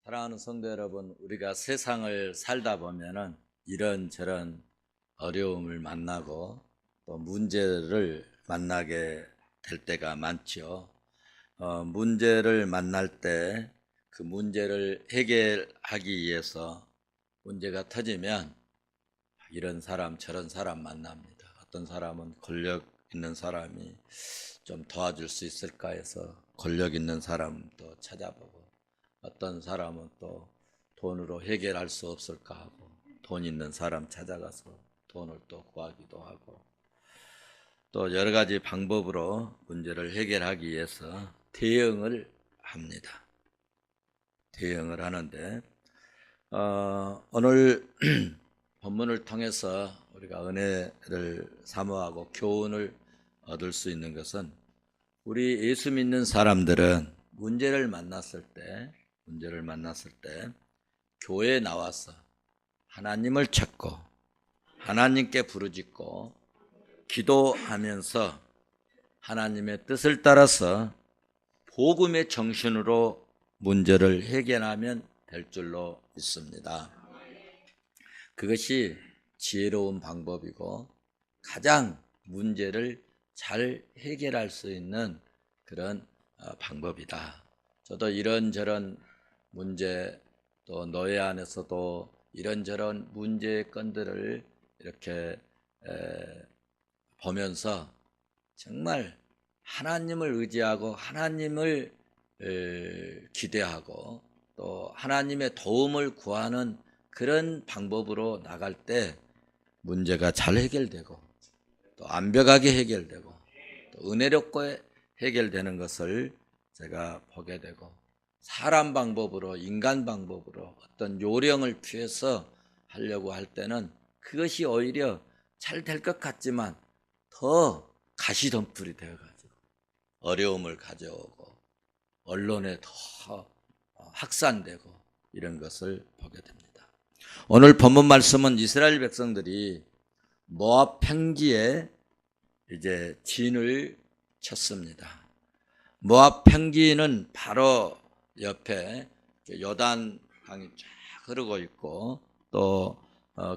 사랑하는 성도 여러분, 우리가 세상을 살다 보면은 이런저런 어려움을 만나고 또 문제를 만나게 될 때가 많죠. 문제를 만날 때 그 문제를 해결하기 위해서 문제가 터지면 이런 사람 저런 사람 만납니다. 어떤 사람은 권력 있는 사람이 좀 도와줄 수 있을까 해서 권력 있는 사람도 찾아보고, 어떤 사람은 또 돈으로 해결할 수 없을까 하고 돈 있는 사람 찾아가서 돈을 또 구하기도 하고, 또 여러 가지 방법으로 문제를 해결하기 위해서 대응을 합니다. 대응을 하는데 오늘 본문을 통해서 우리가 은혜를 사모하고 교훈을 얻을 수 있는 것은, 우리 예수 믿는 사람들은 문제를 만났을 때 교회에 나와서 하나님을 찾고 하나님께 부르짖고 기도하면서 하나님의 뜻을 따라서 복음의 정신으로 문제를 해결하면 될 줄로 믿습니다. 그것이 지혜로운 방법이고 가장 문제를 잘 해결할 수 있는 그런 방법이다. 저도 이런저런 문제, 또 노예 안에서도 이런저런 문제의 건들을 이렇게 보면서 정말 하나님을 의지하고 하나님을 기대하고 또 하나님의 도움을 구하는 그런 방법으로 나갈 때 문제가 잘 해결되고 또 완벽하게 해결되고 또 은혜롭게 해결되는 것을 제가 보게 되고, 사람 방법으로, 인간 방법으로 어떤 요령을 취해서 하려고 할 때는 그것이 오히려 잘 될 것 같지만 더 가시덤불이 되어가지고 어려움을 가져오고 언론에 더 확산되고 이런 것을 보게 됩니다. 오늘 본문 말씀은 이스라엘 백성들이 모압 평지에 이제 진을 쳤습니다. 모압 평지는 바로 옆에 요단 강이 쫙 흐르고 있고, 또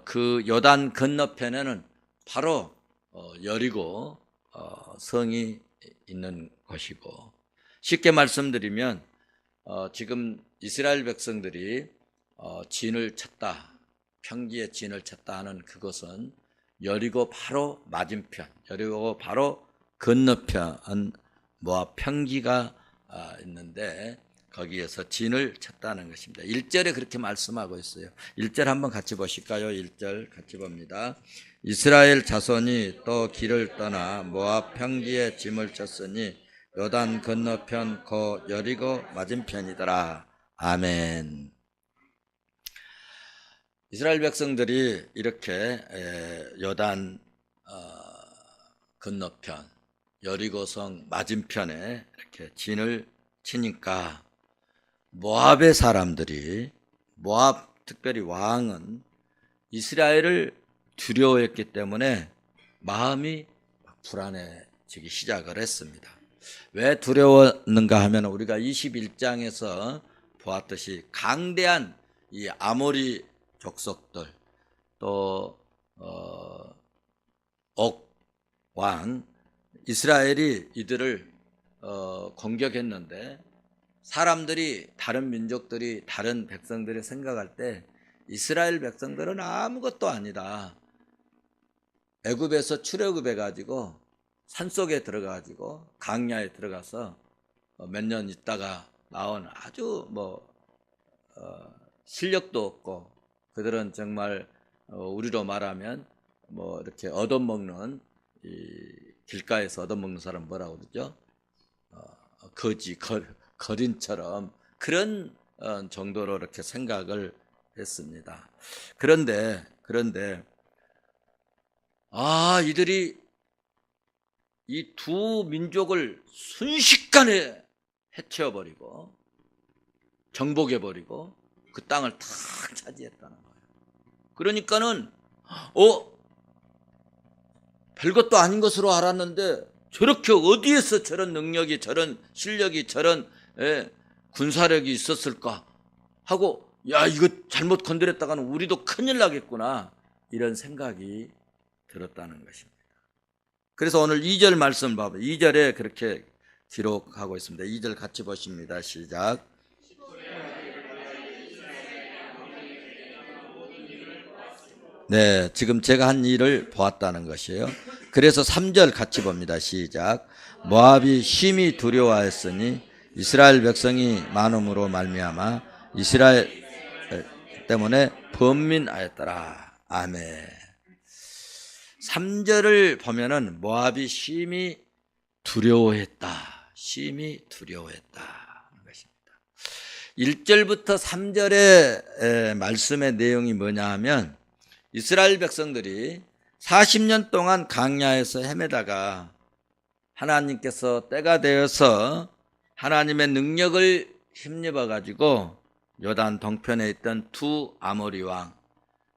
그 요단 건너편에는 바로 여리고 성이 있는 곳이고, 쉽게 말씀드리면 지금 이스라엘 백성들이 진을 쳤다, 평지에 진을 쳤다 하는 그것은 여리고 바로 맞은편, 여리고 바로 건너편 모압 평지가 있는데 거기에서 진을 쳤다는 것입니다. 1절에 그렇게 말씀하고 있어요. 1절 한번 같이 보실까요? 1절 같이 봅니다. 이스라엘 자손이 또 길을 떠나 모압 평지에 진을 쳤으니 요단 건너편 곧 여리고 맞은편이더라. 아멘. 이스라엘 백성들이 이렇게 요단 건너편 여리고성 맞은편에 이렇게 진을 치니까 모압의 사람들이, 모압 특별히 왕은 이스라엘을 두려워했기 때문에 마음이 불안해지기 시작을 했습니다. 왜 두려웠는가 하면 우리가 21장에서 보았듯이 강대한 이 아모리 족속들, 또 옥왕 이스라엘이 이들을 공격했는데, 사람들이, 다른 민족들이, 다른 백성들이 생각할 때 이스라엘 백성들은 아무것도 아니다. 애굽에서 출애굽해 가지고 산속에 들어가 가지고 강야에 들어가서 몇 년 있다가 나온 아주 실력도 없고, 그들은 정말 우리로 말하면 이렇게 얻어먹는, 이 길가에서 얻어먹는 사람 뭐라고 그러죠? 거린처럼 그런 정도로 이렇게 생각을 했습니다. 그런데 이들이 이 두 민족을 순식간에 해치워버리고 정복해버리고 그 땅을 탁 차지했다는 거예요. 그러니까는 별것도 아닌 것으로 알았는데 저렇게 어디에서 저런 능력이, 저런 실력이, 저런 군사력이 있었을까 하고 야 이거 잘못 건드렸다가는 우리도 큰일 나겠구나 이런 생각이 들었다는 것입니다. 그래서 오늘 2절 말씀 봐봐요. 2절에 그렇게 기록하고 있습니다. 2절 같이 보십니다. 시작. 네, 지금 제가 한 일을 보았다는 것이에요. 그래서 3절 같이 봅니다. 시작. 모압이 심히 두려워하였으니 이스라엘 백성이 많음으로 말미암아 이스라엘 때문에 번민하였더라. 아멘. 3절을 보면은 모압이 심히 두려워했다. 심히 두려워했다. 하는 것입니다. 1절부터 3절의 말씀의 내용이 뭐냐 하면 이스라엘 백성들이 40년 동안 광야에서 헤매다가 하나님께서 때가 되어서 하나님의 능력을 힘입어 가지고 요단 동편에 있던 두 아모리 왕,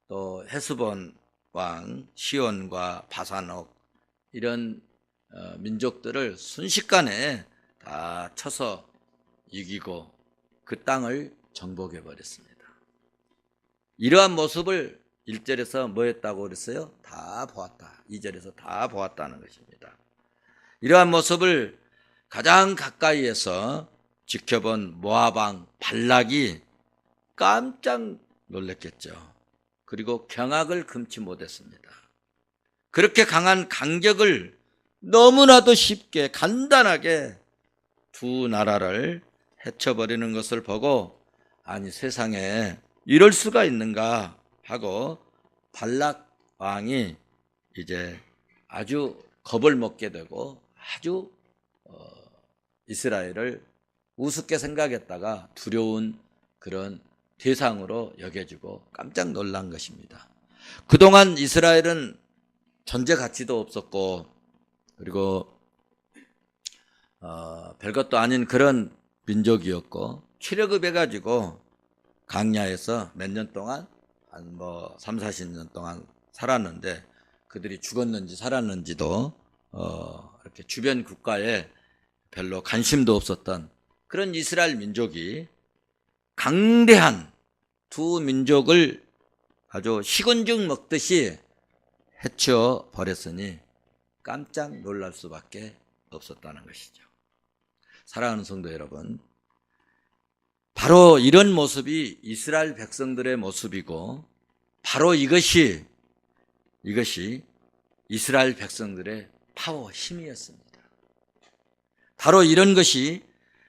또 헤스본 왕 시온과 바산옥 이런 민족들을 순식간에 다 쳐서 이기고 그 땅을 정복해 버렸습니다. 이러한 모습을 1절에서 뭐 했다고 그랬어요? 다 보았다. 2절에서 다 보았다는 것입니다. 이러한 모습을 가장 가까이에서 지켜본 모압 왕 발락이 깜짝 놀랐겠죠. 그리고 경악을 금치 못했습니다. 그렇게 강한 강격을 너무나도 쉽게 간단하게 두 나라를 해쳐버리는 것을 보고 아니 세상에 이럴 수가 있는가 하고 발락 왕이 이제 아주 겁을 먹게 되고 아주 이스라엘을 우습게 생각했다가 두려운 그런 대상으로 여겨지고 깜짝 놀란 것입니다. 그동안 이스라엘은 존재 가치도 없었고 그리고 별것도 아닌 그런 민족이었고 출애굽해가지고 광야에서 몇 년 동안 한 3, 40년 동안 살았는데 그들이 죽었는지 살았는지도 이렇게 주변 국가에 별로 관심도 없었던 그런 이스라엘 민족이 강대한 두 민족을 아주 식은죽 먹듯이 해쳐 버렸으니 깜짝 놀랄 수밖에 없었다는 것이죠. 사랑하는 성도 여러분, 바로 이런 모습이 이스라엘 백성들의 모습이고 바로 이것이 이스라엘 백성들의 파워, 힘이었습니다. 바로 이런 것이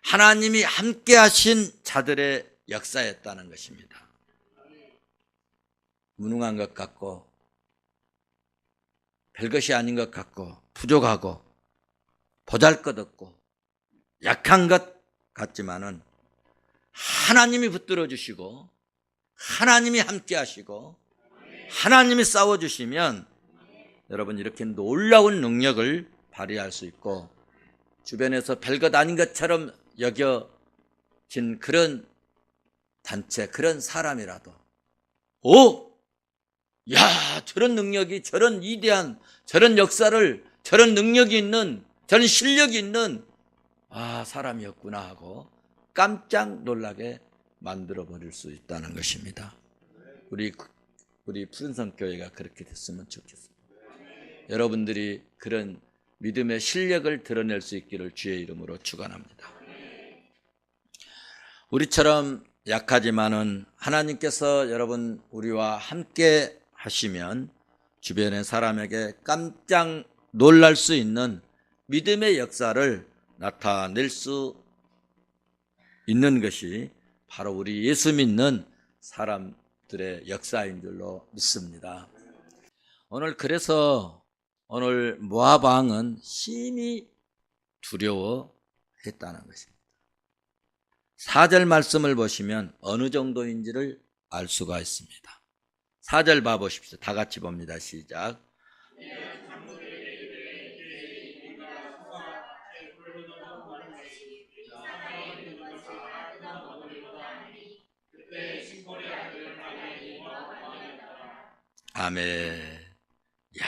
하나님이 함께 하신 자들의 역사였다는 것입니다. 무능한 것 같고 별것이 아닌 것 같고 부족하고 보잘것없고 약한 것 같지만은 하나님이 붙들어 주시고 하나님이 함께 하시고 하나님이 싸워 주시면 여러분 이렇게 놀라운 능력을 발휘할 수 있고 주변에서 별것 아닌 것처럼 여겨진 그런 단체, 그런 사람이라도 야, 저런 능력이, 저런 위대한, 저런 역사를, 저런 능력이 있는, 저런 실력이 있는 사람이었구나 하고 깜짝 놀라게 만들어 버릴 수 있다는 것입니다. 우리 푸른성 교회가 그렇게 됐으면 좋겠습니다. 여러분들이 그런 믿음의 실력을 드러낼 수 있기를 주의 이름으로 축원합니다. 우리처럼 약하지만은 하나님께서 여러분 우리와 함께 하시면 주변의 사람에게 깜짝 놀랄 수 있는 믿음의 역사를 나타낼 수 있는 것이 바로 우리 예수 믿는 사람들의 역사인 줄로 믿습니다. 그래서 오늘 모압 왕은 심히 두려워했다는 것입니다. 4절 말씀을 보시면 어느 정도인지를 알 수가 있습니다. 4절 봐보십시오. 다 같이 봅니다. 시작. 아멘. 야,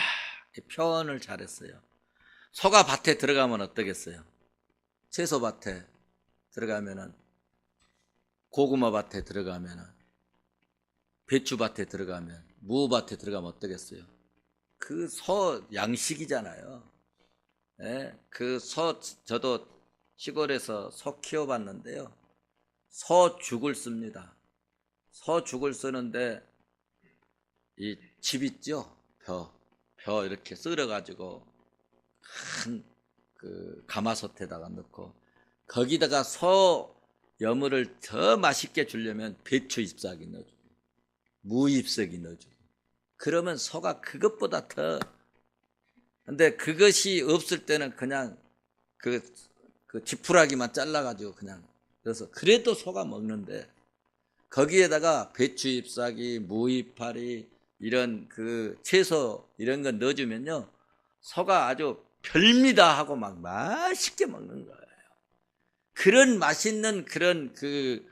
표현을 잘했어요. 소가 밭에 들어가면 어떠겠어요? 채소밭에 들어가면은 고구마 밭에 들어가면, 배추 밭에 들어가면, 무 밭에 들어가면 어떠겠어요? 그 소 양식이잖아요. 예? 저도 시골에서 소 키워봤는데요. 소죽을 씁니다. 소죽을 쓰는데 이 집 있죠? 벼 이렇게 썰어가지고 큰 그 가마솥에다가 넣고 거기다가 소 여물을 더 맛있게 주려면 배추 잎사귀 넣어주고 무 잎사귀 넣어주고 그러면 소가 그것보다 더. 근데 그것이 없을 때는 그냥 그 지푸라기만 잘라가지고 그냥 그래서 그래도 소가 먹는데 거기에다가 배추 잎사귀, 무 이파리 이런 그 채소 이런 거 넣어주면요 소가 아주 별미다 하고 막 맛있게 먹는 거예요. 그런 맛있는 그런 그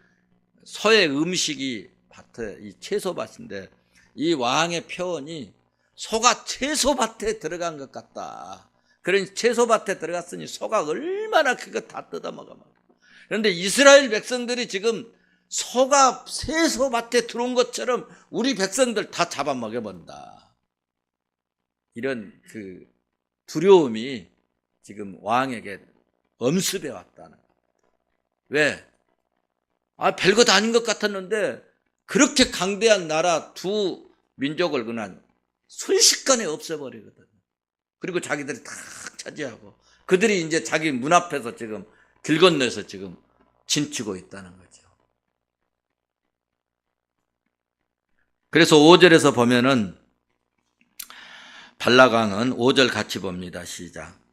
소의 음식이 밭에 이 채소밭인데 이 왕의 표현이 소가 채소밭에 들어간 것 같다. 그런 채소밭에 들어갔으니 소가 얼마나 그거 다 뜯어먹어. 그런데 이스라엘 백성들이 지금 소가 채소밭에 들어온 것처럼 우리 백성들 다 잡아먹여본다. 이런 그 두려움이 지금 왕에게 엄습해 왔다는 거예요. 왜? 별것 아닌 것 같았는데 그렇게 강대한 나라 두 민족을 그냥 순식간에 없애버리거든. 그리고 자기들이 다 차지하고 그들이 이제 자기 문 앞에서 지금 길 건너서 지금 진치고 있다는 거죠. 그래서 5절에서 보면은 발락왕은 5절 같이 봅니다. 시작.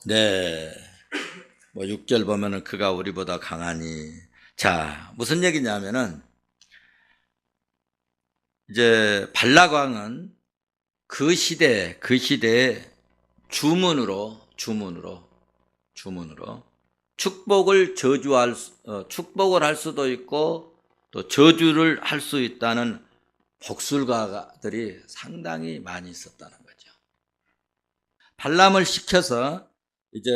네. 6절 보면은 그가 우리보다 강하니. 자, 무슨 얘기냐면은 이제 발락왕은 그 시대에 주문으로 축복을 할 수도 있고 또 저주를 할 수 있다는 복술가들이 상당히 많이 있었다는 거죠. 발람을 시켜서 이제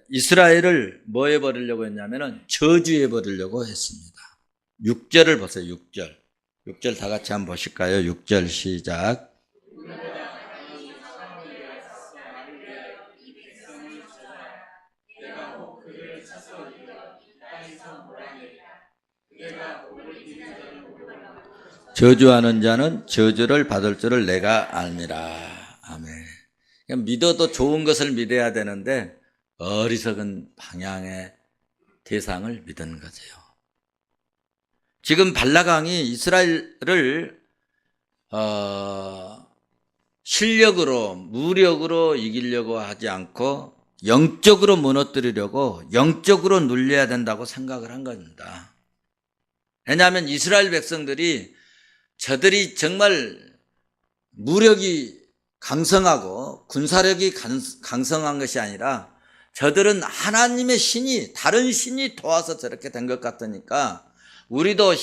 이스라엘을 뭐 해버리려고 했냐면은 저주해 버리려고 했습니다. 6절을 보세요. 6절 다 같이 한번 보실까요? 6절 시작. 저주하는 자는 저주를 받을 줄을 내가 압니다. 아멘. 그냥 믿어도 좋은 것을 믿어야 되는데 어리석은 방향의 대상을 믿은 거죠. 지금 발락왕이 이스라엘을 실력으로 무력으로 이기려고 하지 않고 영적으로 무너뜨리려고 영적으로 눌려야 된다고 생각을 한 겁니다. 왜냐하면 이스라엘 백성들이 저들이 정말 무력이 강성하고 군사력이 강성한 것이 아니라 저들은 하나님의 신이 다른 신이 도와서 저렇게 된 것 같으니까 우리도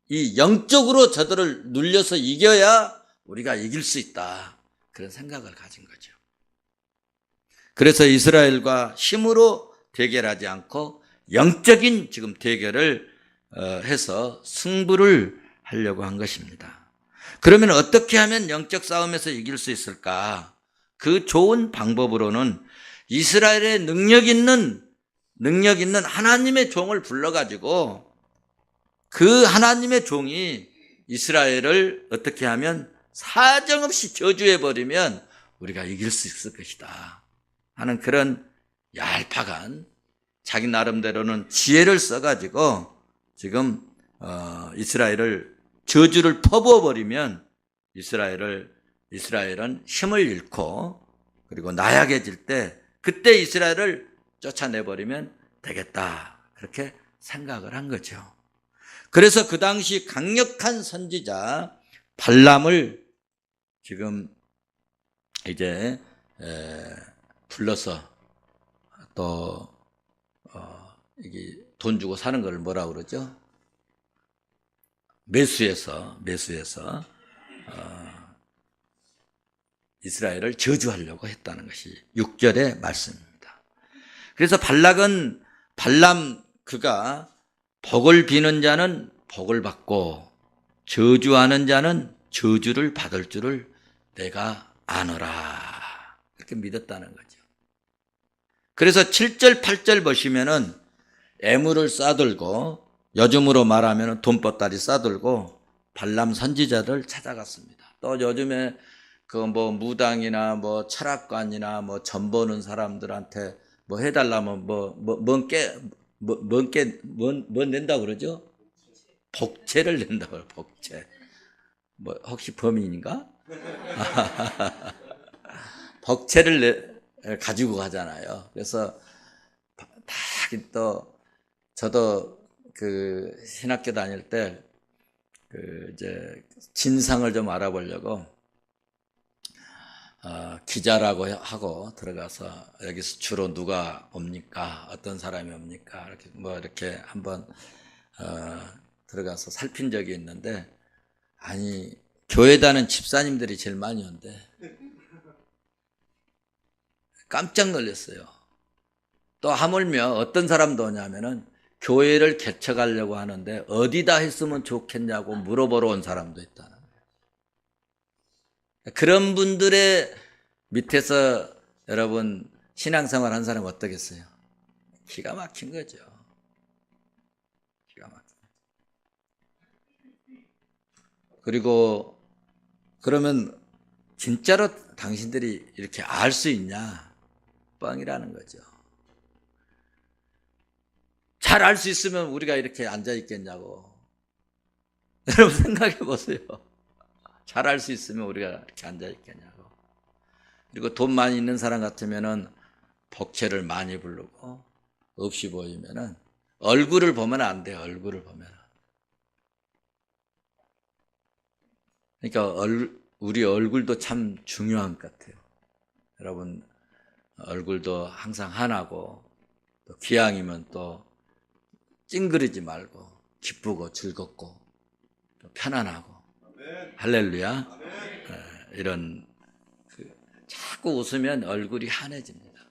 이 영적으로 저들을 눌려서 이겨야 우리가 이길 수 있다. 그런 생각을 가진 거죠. 그래서 이스라엘과 힘으로 대결하지 않고 영적인 지금 대결을 해서 승부를 하려고 한 것입니다. 그러면 어떻게 하면 영적 싸움에서 이길 수 있을까? 그 좋은 방법으로는 이스라엘의 능력 있는 하나님의 종을 불러가지고 그 하나님의 종이 이스라엘을 어떻게 하면 사정없이 저주해버리면 우리가 이길 수 있을 것이다 하는 그런 얄팍한 자기 나름대로는 지혜를 써가지고 지금 이스라엘을 저주를 퍼부어버리면 이스라엘은 힘을 잃고 그리고 나약해질 때 그때 이스라엘을 쫓아내버리면 되겠다 그렇게 생각을 한 거죠. 그래서 그 당시 강력한 선지자 발람을 지금 이제 불러서 또 이게 돈 주고 사는 걸 뭐라 그러죠? 매수해서 이스라엘을 저주하려고 했다는 것이 6절의 말씀입니다. 그래서 발람 그가 복을 비는 자는 복을 받고 저주하는 자는 저주를 받을 줄을 내가 아노라, 이렇게 믿었다는 거죠. 그래서 7절 8절 보시면은 애물을 싸들고, 요즘으로 말하면 돈보따리 싸들고 발람 선지자를 찾아갔습니다. 또 요즘에 그 뭐 무당이나 뭐 철학관이나 뭐 점 보는 사람들한테 뭐 해달라면 뭔 낸다고 그러죠? 복채를 낸다고 그래요. 복채. 뭐 혹시 범인인가? 복채를 가지고 가잖아요. 그래서 또 저도 그 신학교 다닐 때 그 이제 진상을 좀 알아보려고 기자라고 하고 들어가서 여기서 주로 누가 옵니까? 어떤 사람이 옵니까? 이렇게 뭐 이렇게 한번 들어가서 살핀 적이 있는데, 아니 교회 다니는 집사님들이 제일 많이 온대. 깜짝 놀랐어요. 또 하물며 어떤 사람도 오냐면은 교회를 개척하려고 하는데 어디다 했으면 좋겠냐고 물어보러 온 사람도 있다는 거예요. 그런 분들의 밑에서 여러분 신앙생활 한 사람은 어떻겠어요? 기가 막힌 거죠. 기가 막힌 거죠. 그리고 그러면 진짜로 당신들이 이렇게 알 수 있냐? 뻥이라는 거죠. 잘 알 수 있으면 우리가 이렇게 앉아 있겠냐고. 여러분 생각해 보세요. 잘 알 수 있으면 우리가 이렇게 앉아 있겠냐고. 그리고 돈 많이 있는 사람 같으면은 복채를 많이 부르고, 없이 보이면은 얼굴을 보면 안 돼요. 얼굴을 보면. 그러니까 우리 얼굴도 참 중요한 것 같아요. 여러분 얼굴도 항상 환하고, 또 기왕이면 또 찡그리지 말고 기쁘고 즐겁고 또 편안하고. 할렐루야. 이런 자꾸 웃으면 얼굴이 환해집니다.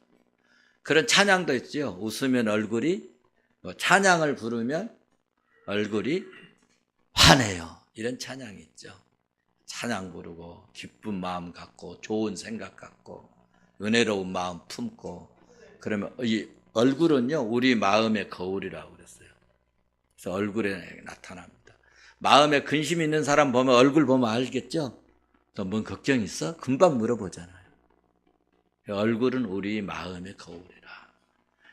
그런 찬양도 있죠. 웃으면 얼굴이, 찬양을 부르면 얼굴이 환해요. 이런 찬양이 있죠. 찬양 부르고 기쁜 마음 갖고 좋은 생각 갖고 은혜로운 마음 품고, 그러면 이 얼굴은요 우리 마음의 거울이라고 그랬어요. 그래서 얼굴에 나타납니다. 마음에 근심 있는 사람 보면 얼굴 보면 알겠죠? 너 뭔 걱정 있어? 금방 물어보잖아요. 얼굴은 우리 마음의 거울이라.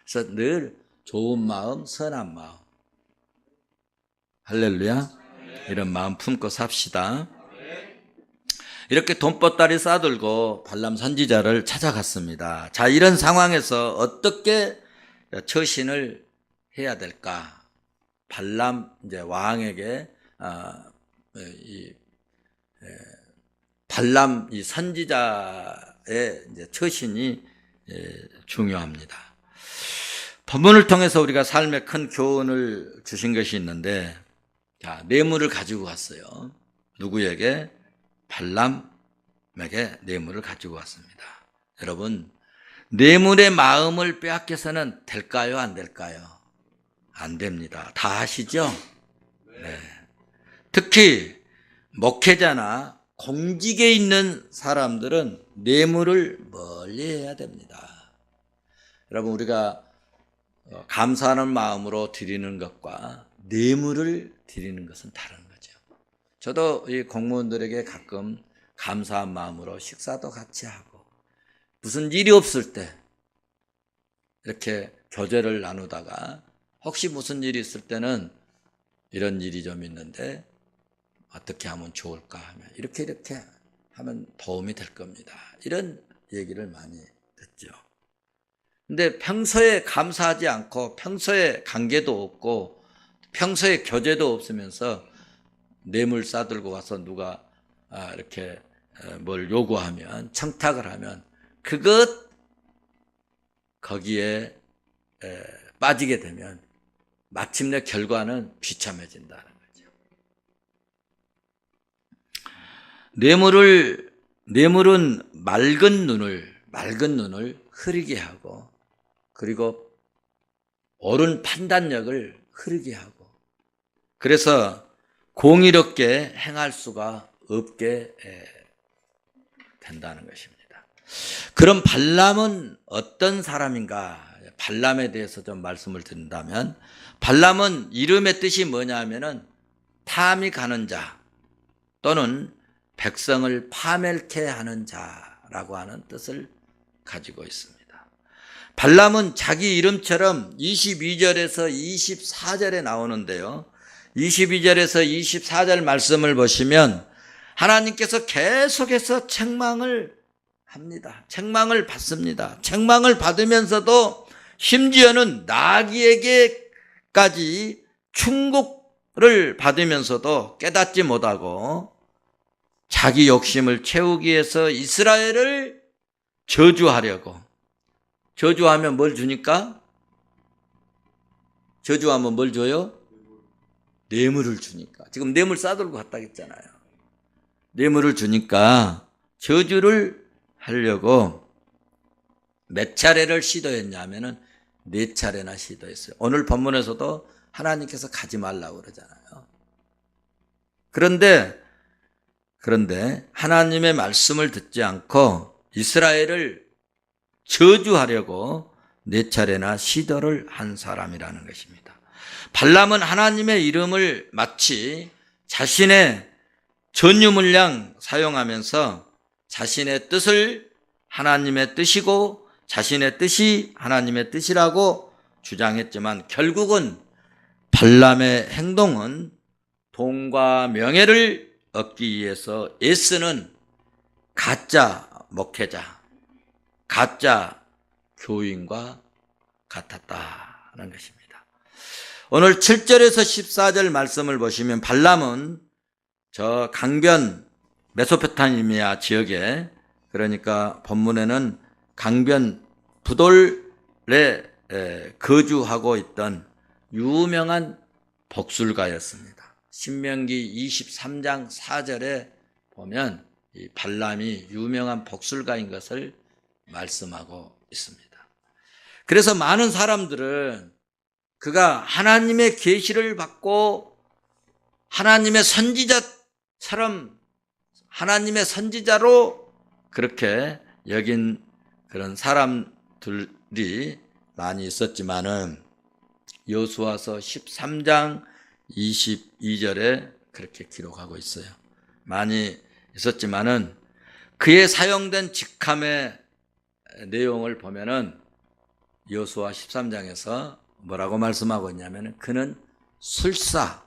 그래서 늘 좋은 마음, 선한 마음, 할렐루야, 이런 마음 품고 삽시다. 이렇게 돈보따리 싸들고 발람 선지자를 찾아갔습니다. 자, 이런 상황에서 어떻게 처신을 해야 될까? 발람 이제 왕에게 발람 이 선지자의 이제 처신이 중요합니다. 본문을 통해서 우리가 삶에 큰 교훈을 주신 것이 있는데, 자, 뇌물을 가지고 왔어요. 누구에게? 발람에게 뇌물을 가지고 왔습니다. 여러분, 뇌물의 마음을 빼앗겨서는 될까요? 안 될까요? 안 됩니다. 다 아시죠? 네. 특히 목회자나 공직에 있는 사람들은 뇌물을 멀리 해야 됩니다. 여러분, 우리가 감사하는 마음으로 드리는 것과 뇌물을 드리는 것은 다른 거죠. 저도 이 공무원들에게 가끔 감사한 마음으로 식사도 같이 하고, 무슨 일이 없을 때 이렇게 교제를 나누다가 혹시 무슨 일이 있을 때는 이런 일이 좀 있는데 어떻게 하면 좋을까 하면 이렇게 하면 도움이 될 겁니다. 이런 얘기를 많이 듣죠. 근데 평소에 감사하지 않고 평소에 관계도 없고 평소에 교제도 없으면서 뇌물 싸들고 와서 누가 이렇게 뭘 요구하면, 청탁을 하면 거기에 빠지게 되면 마침내 결과는 비참해진다는 거죠. 뇌물은 맑은 눈을 흐리게 하고, 그리고 옳은 판단력을 흐리게 하고, 그래서 공의롭게 행할 수가 없게 된다는 것입니다. 그럼 발람은 어떤 사람인가? 발람에 대해서 좀 말씀을 드린다면, 발람은 이름의 뜻이 뭐냐 하면은 탐이 가는 자 또는 백성을 파멸케 하는 자라고 하는 뜻을 가지고 있습니다. 발람은 자기 이름처럼 22절에서 24절에 나오는데요. 22절에서 24절 말씀을 보시면 하나님께서 계속해서 책망을 합니다. 책망을 받습니다. 책망을 받으면서도 심지어는 나귀에게까지 충고를 받으면서도 깨닫지 못하고 자기 욕심을 채우기 위해서 이스라엘을 저주하려고, 저주하면 뭘 주니까? 저주하면 뭘 줘요? 뇌물을 주니까. 지금 뇌물 싸들고 갔다 했잖아요. 뇌물을 주니까 저주를 하려고 몇 차례를 시도했냐면은 4차례나 시도했어요. 오늘 본문에서도 하나님께서 가지 말라고 그러잖아요. 그런데 하나님의 말씀을 듣지 않고 이스라엘을 저주하려고 4차례나 시도를 한 사람이라는 것입니다. 발람은 하나님의 이름을 마치 자신의 전유물량 사용하면서 자신의 뜻을 하나님의 뜻이고 자신의 뜻이 하나님의 뜻이라고 주장했지만 결국은 발람의 행동은 돈과 명예를 얻기 위해서 애쓰는 가짜 목회자, 가짜 교인과 같았다는 것입니다. 오늘 7절에서 14절 말씀을 보시면 발람은 저 강변 메소포타미아 지역에, 그러니까 본문에는 강변 부돌에 거주하고 있던 유명한 복술가였습니다. 신명기 23장 4절에 보면 이 발람이 유명한 복술가인 것을 말씀하고 있습니다. 그래서 많은 사람들은 그가 하나님의 계시를 받고 하나님의 선지자처럼 하나님의 선지자로 그렇게 여긴 그런 사람들이 많이 있었지만은 여호수아서 13장 22절에 그렇게 기록하고 있어요. 많이 있었지만은 그의 사용된 직함의 내용을 보면은 여호수아 13장에서 뭐라고 말씀하고 있냐면은 그는 술사,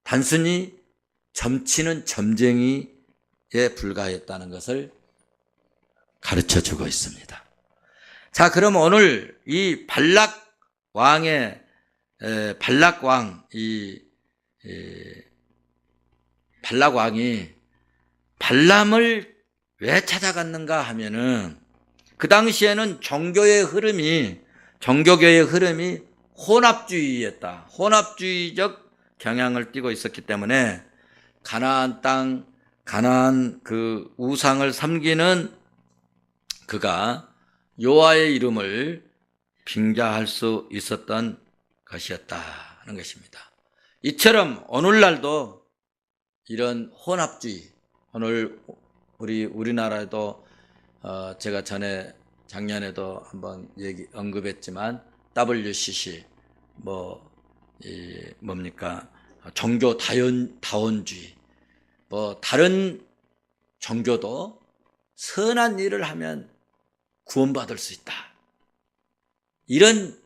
단순히 점치는 점쟁이에 불과했다는 것을 가르쳐 주고 있습니다. 자, 그럼 오늘 이 발락 왕의 발락 왕이 발람을 왜 찾아갔는가 하면은 그 당시에는 종교계의 흐름이 혼합주의였다. 혼합주의적 경향을 띠고 있었기 때문에 가나안 땅, 가나안 그 우상을 섬기는 그가 여호와의 이름을 빙자할 수 있었던 것이었다는 것입니다. 이처럼 오늘날도 이런 혼합주의, 오늘 우리나라에도 제가 작년에도 한번 언급했지만 WCC 뭡니까 종교 다원주의, 다른 종교도 선한 일을 하면 구원받을 수 있다. 이런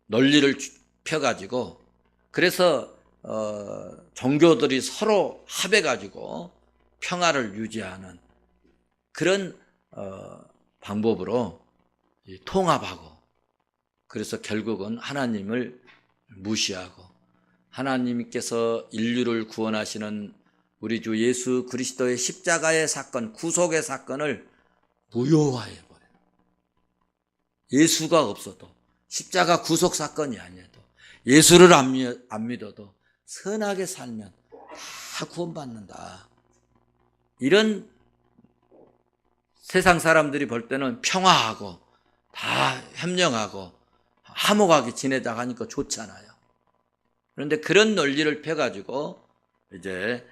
논리를 펴가지고 그래서 종교들이 서로 합해가지고 평화를 유지하는 그런 방법으로 통합하고, 그래서 결국은 하나님을 무시하고 하나님께서 인류를 구원하시는 우리 주 예수 그리스도의 십자가의 사건, 구속의 사건을 무효화해버려요. 예수가 없어도, 십자가 구속 사건이 아니어도, 예수를 안 믿어도 선하게 살면 다 구원받는다. 이런 세상 사람들이 볼 때는 평화하고 다 협력하고 화목하게 지내다 하니까 좋잖아요. 그런데 그런 논리를 펴가지고 이제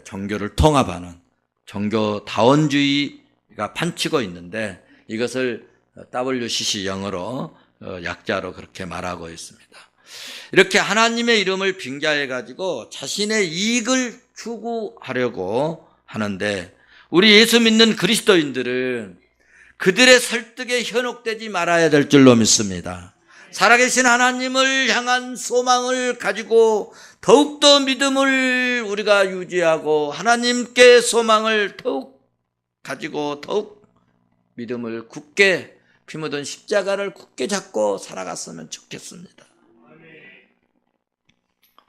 종교를 통합하는 종교다원주의가 판치고 있는데, 이것을 WCC 영어로 약자로 그렇게 말하고 있습니다. 이렇게 하나님의 이름을 빙자해 가지고 자신의 이익을 추구하려고 하는데, 우리 예수 믿는 그리스도인들은 그들의 설득에 현혹되지 말아야 될 줄로 믿습니다. 살아계신 하나님을 향한 소망을 가지고 더욱더 믿음을 우리가 유지하고, 하나님께 소망을 더욱 가지고 더욱 믿음을 굳게, 피 묻은 십자가를 굳게 잡고 살아갔으면 좋겠습니다.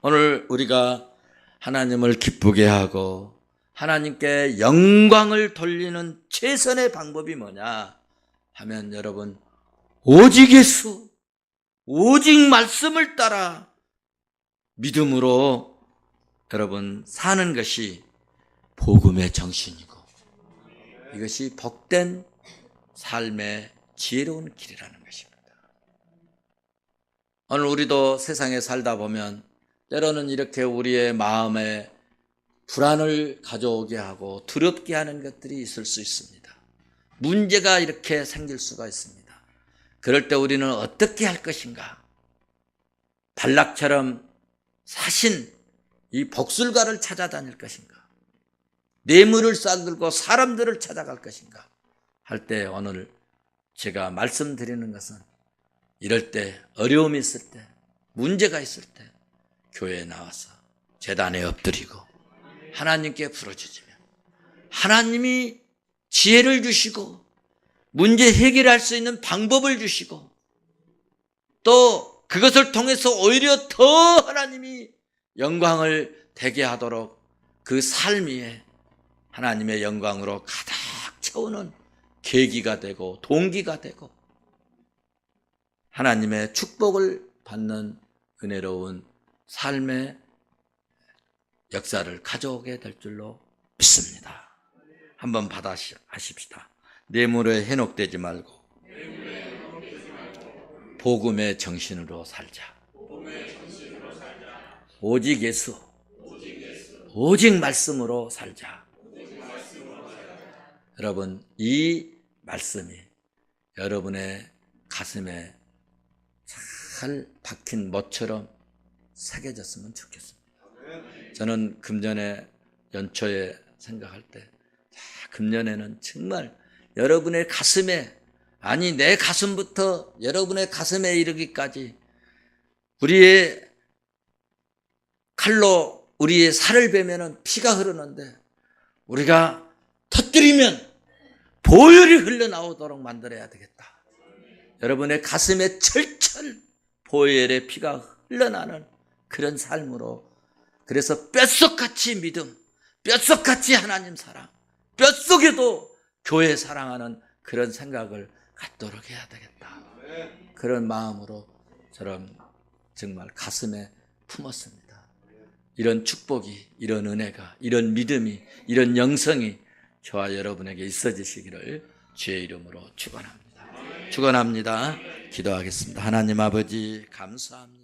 오늘 우리가 하나님을 기쁘게 하고 하나님께 영광을 돌리는 최선의 방법이 뭐냐 하면, 여러분, 오직 예수, 오직 말씀을 따라 믿음으로 여러분 사는 것이 복음의 정신이고, 이것이 복된 삶의 지혜로운 길이라는 것입니다. 오늘 우리도 세상에 살다 보면 때로는 이렇게 우리의 마음에 불안을 가져오게 하고 두렵게 하는 것들이 있을 수 있습니다. 문제가 이렇게 생길 수가 있습니다. 그럴 때 우리는 어떻게 할 것인가? 발락처럼 사신 이 복술가를 찾아다닐 것인가? 뇌물을 싸들고 사람들을 찾아갈 것인가? 할 때 오늘 제가 말씀드리는 것은, 이럴 때 어려움이 있을 때, 문제가 있을 때 교회에 나와서 제단에 엎드리고 하나님께 부르짖으면 하나님이 지혜를 주시고 문제 해결할 수 있는 방법을 주시고, 또 그것을 통해서 오히려 더 하나님이 영광을 되게 하도록 그 삶 위에 하나님의 영광으로 가득 채우는 계기가 되고 동기가 되고 하나님의 축복을 받는 은혜로운 삶의 역사를 가져오게 될 줄로 믿습니다. 한번 받아하십시다. 뇌물에 현혹되지 말고 복음의 정신으로 살자. 오직 예수, 오직 말씀으로 살자. 여러분, 이 말씀이 여러분의 가슴에 잘 박힌 못처럼 새겨졌으면 좋겠습니다. 저는 금년에 연초에 생각할 때, 금년에는 정말 여러분의 가슴에, 아니 내 가슴부터 여러분의 가슴에 이르기까지 우리의 칼로 우리의 살을 베면은 피가 흐르는데, 우리가 터뜨리면 보혈이 흘러나오도록 만들어야 되겠다. 여러분의 가슴에 철철 보혈의 피가 흘러나는 그런 삶으로, 그래서 뼛속같이 믿음, 뼛속같이 하나님 사랑, 뼛속에도 교회 사랑하는 그런 생각을 갖도록 해야 되겠다. 그런 마음으로 저는 정말 가슴에 품었습니다. 이런 축복이, 이런 은혜가, 이런 믿음이, 이런 영성이 저와 여러분에게 있어지시기를 주의 이름으로 축원합니다. 축원합니다. 기도하겠습니다. 하나님 아버지 감사합니다.